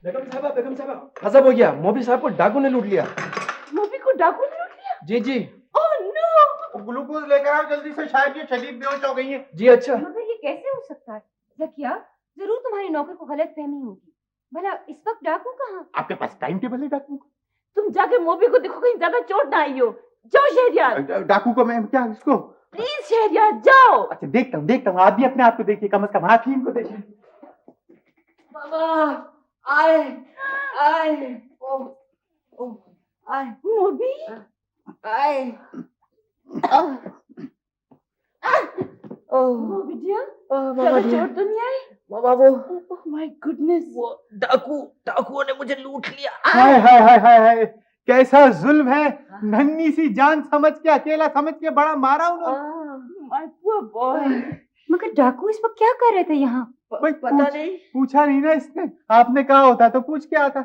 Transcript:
बेगम साहबा गजब हो गया, मोबी साहब को डाकू ने लूट लिया। मोबी को डाकू ने लूट लिया? जी जी। Oh no! ग्लूकोज लेकर आओ जल्दी से, शायद ये शदीद बेहोश हो गई है। जी अच्छा। मगर ये कैसे हो सकता है? जकिया, जरूर तुम्हारी नौकर को गलतफहमी होगी। भला इस वक्त डाकू कहाँ? आपके पास टाइम टेबल है डाकू का? तुम जाके मोबी को देखो कहीं ज्यादा चोट ना आई हो। जाओ शहरयार। डाकू को मैं क्या इसको? प्लीज शहरयार जाओ। अच्छा देखता हूँ, आप भी अपने आप को देखिए, कम से कम आप ही इनको देखिए। मामा आए आए, ओह ओह आए मोबी आए, ओह मोबी डियर, मामा ज्यादा जी, चोट तो नहीं आई? मामा वो ओह माय गुडनेस, वो डाकुओं ने मुझे लूट लिया। हाय हाय हाय हाय हाय, कैसा जुल्म है। नन्ही सी जान समझ के, अकेला समझ के बड़ा मारा उन्होंने। My poor boy. मगर डाकू इस वक्त क्या कर रहे थे यहाँ? पता नहीं। पूछा नहीं ना इसने, आपने कहा होता तो पूछ के आता।